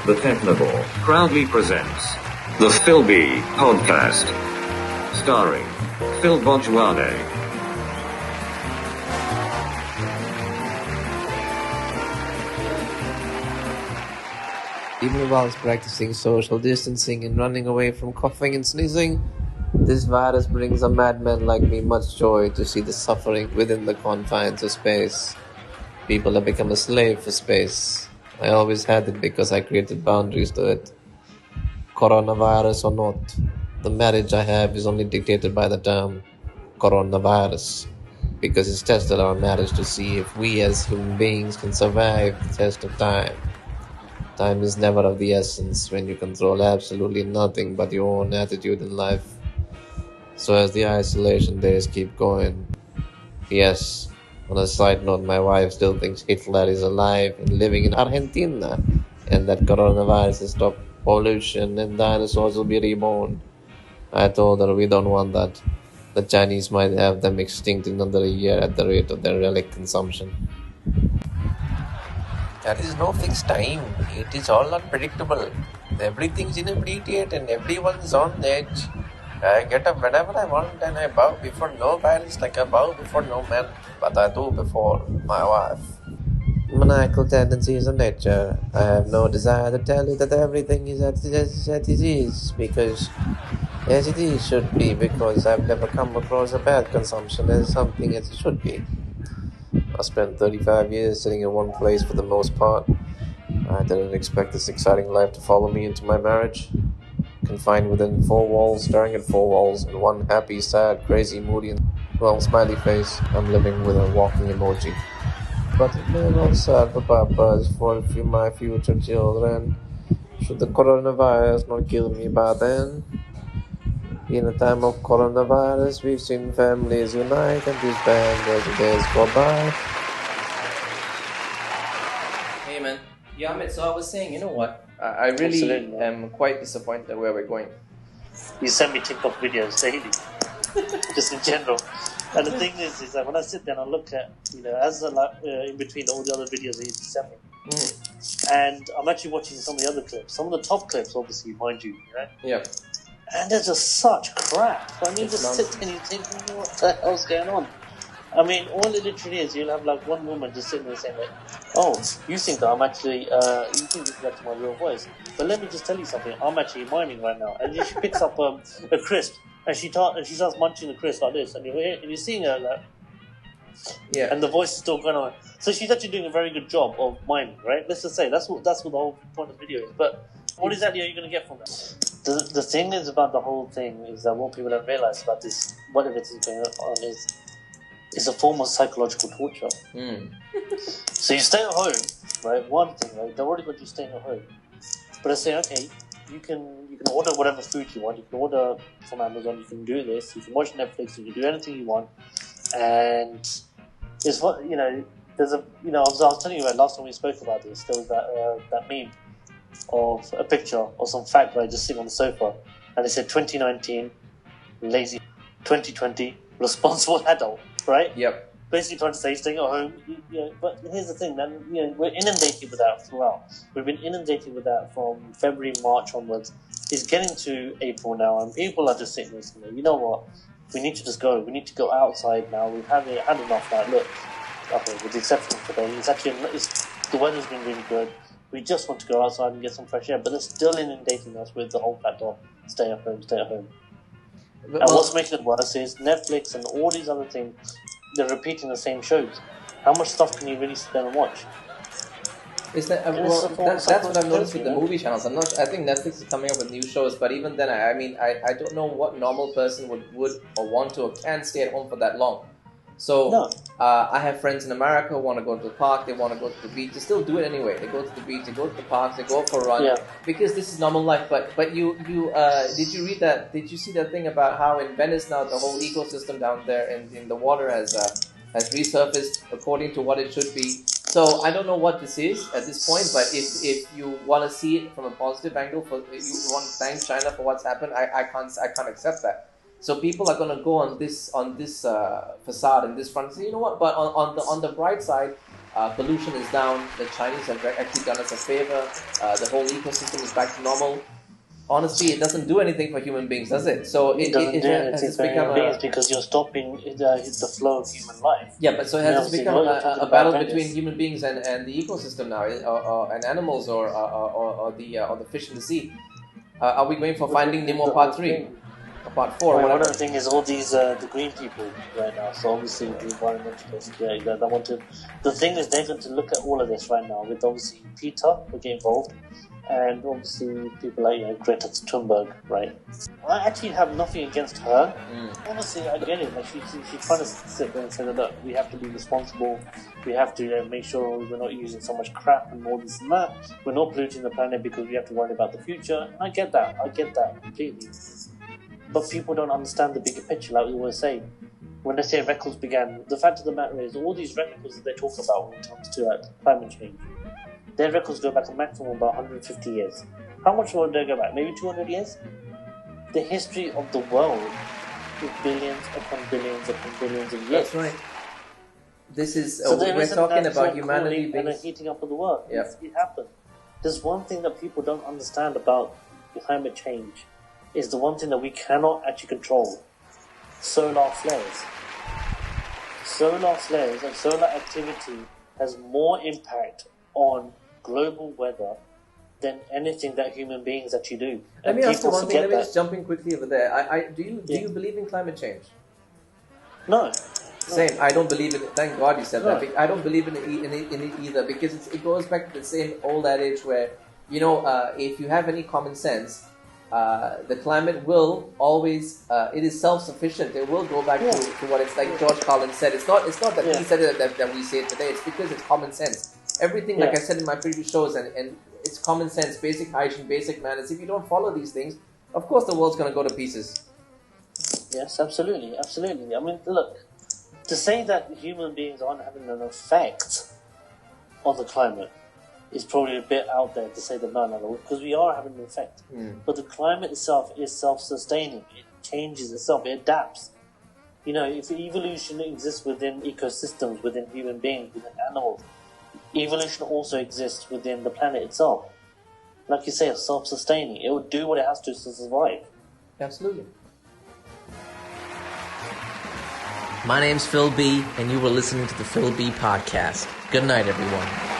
The Technoball proudly presents the Philby Podcast, starring Phil Bojwane. Even whilst practicing social distancing and running away from coughing and sneezing, this virus brings a madman like me much joy to see the suffering within the confines of space. People have become a slave for space. I always had it because I created boundaries to it. Coronavirus or not, the marriage I have is only dictated by the term coronavirus, because it's tested our marriage to see if we as human beings can survive the test of time. Time is never of the essence when you control absolutely nothing but your own attitude in life. So as the isolation days keep going, yes, on a side note, my wife still thinks Hitler is alive and living in Argentina, and that coronavirus has stopped pollution and dinosaurs will be reborn. I told her we don't want that. The Chinese might have them extinct in under a year at the rate of their relic consumption. There is no fixed time. It is all unpredictable. Everything's immediate and everyone's on edge. I get up whenever I want and I bow before no virus like I bow before no man, but I do before my wife. Maniacal tendencies of nature. I have no desire to tell you that everything is as it is, because as it is should be, because I've never come across a bad consumption as something as it should be. I spent 35 years sitting in one place for the most part. I didn't expect this exciting life to follow me into my marriage. Confined within four walls, staring at four walls, and one happy, sad, crazy, moody, and smiley face, I'm living with a walking emoji. But it may not serve the purpose for my future children. Should the coronavirus not kill me by then? In a time of coronavirus, we've seen families unite and disband as the days go by. Hey man, yeah, Amit, so I was saying, you know what? I really am quite disappointed where we're going. You send me TikTok videos daily, just in general. And the thing is that when I sit there and I look at, as in between all the other videos that you send me, and I'm actually watching some of the other clips, some of the top clips, obviously, mind you, right? Yeah. And there's just such crap. I mean, just sit there and you think, what the hell's going on? I mean, all it literally is, you'll have like one woman just sitting there saying like, oh, you think that I'm actually, you think this is actually my real voice. But let me just tell you something, I'm actually miming right now. And then she picks up a crisp, and she starts munching the crisp like this, and you're seeing her like, yeah, and the voice is still going on. So she's actually doing a very good job of miming, right? Let's just say, that's what the whole point of the video is. But what exactly are you going to get from that? The thing is about the whole thing is that what people don't realize about this, whatever is going on, is a form of psychological torture. So you stay at home, right? One thing, right? They've already got you staying at home, but I say, okay, you can order whatever food you want. You can order from Amazon. You can do this. You can watch Netflix. You can do anything you want. And it's what there's a I was telling you about last time we spoke about this. There was that meme of a picture or some fat guy just sitting on the sofa, and it said 2019 lazy, 2020 responsible adult, right? Yep. Basically trying to say staying at home. But here's the thing, man. We're inundated with that throughout. We've been inundated with that from February, March onwards. It's getting to April now, and people are just sitting there saying, you know what? We need to just go. We need to go outside now. We've had enough now. Look, okay, with the exception of today, the weather's been really good. We just want to go outside and get some fresh air, but they're still inundating us with the whole factor, stay at home, stay at home. And what's making it worse is Netflix and all these other things, they're repeating the same shows. How much stuff can you really sit there and watch? Is that, that's what I've noticed with the movie channels. I think Netflix is coming up with new shows, but even then, I don't know what normal person would or want to or can stay at home for that long. So no. I have friends in America who want to go to the park, they want to go to the beach, they still do it anyway. They go to the beach, they go to the parks, they go for a run, because this is normal life. But you did you read that? Did you see that thing about how in Venice now the whole ecosystem down there in the water has resurfaced according to what it should be? So I don't know what this is at this point, but if you want to see it from a positive angle, you want to thank China for what's happened, I can't accept that. So people are going to go on this facade and this front and say, you know what? But on the bright side, Pollution is down. The Chinese have actually done us a favor. The whole ecosystem is back to normal. Honestly, it doesn't do anything for human beings, does it? So It doesn't do has anything this for become human beings because you're stopping the flow of human life. yeah, but so has this Obviously, become you're talking a about battle Venice. between human beings and the ecosystem now, and animals or the fish in the sea? Are we going for Finding Nemo Part 3? Or Part 4? Well, Whatever. one of the things is all these the green people right now. So obviously the environmentalists, they want to. The thing is, they're going to look at all of this right now with obviously PETA will get involved, and obviously people like Greta Thunberg, right? I actually have nothing against her. Honestly, I get it. Like she's trying to sit there and say that look, we have to be responsible. We have to make sure we're not using so much crap and all this and that. We're not polluting the planet because we have to worry about the future. And I get that. I get that completely. But people don't understand the bigger picture, like we always say. When they say records began, the fact of the matter is, all these records that they talk about when it comes to climate change, their records go back a maximum of about 150 years. How much more do they go back? Maybe 200 years? The history of the world is billions upon billions upon billions of years. That's right. This is So there we're is a talking natural about humanity cooling and a being. heating up of the world. Yeah. It happened. There's one thing that people don't understand about climate change. Is the one thing that we cannot actually control. Solar flares. Solar flares and solar activity has more impact on global weather than anything that human beings actually do. Let me ask you people one thing. Let forget me that. just jump in quickly over there. Do you believe in climate change? No. Same. I don't believe in it. Thank God you said No. that. I don't believe in it either because it goes back to the same old adage where if you have any common sense. The climate will always, it is self-sufficient. It will go back to what it's like George Carlin said. It's not that he said it that we say it today. It's because it's common sense. Everything, like I said in my previous shows, and it's common sense, basic hygiene, basic manners. If you don't follow these things, of course the world's going to go to pieces. Yes, absolutely, absolutely. I mean, look, to say that human beings aren't having an effect on the climate is probably a bit out there to say that no, because we are having an effect. But the climate itself is self-sustaining. It changes itself. It adapts. If evolution exists within ecosystems, within human beings, within animals, evolution also exists within the planet itself. Like you say, it's self-sustaining. It will do what it has to survive. Absolutely. My name's Phil B, and you were listening to the Phil B Podcast. Good night, everyone.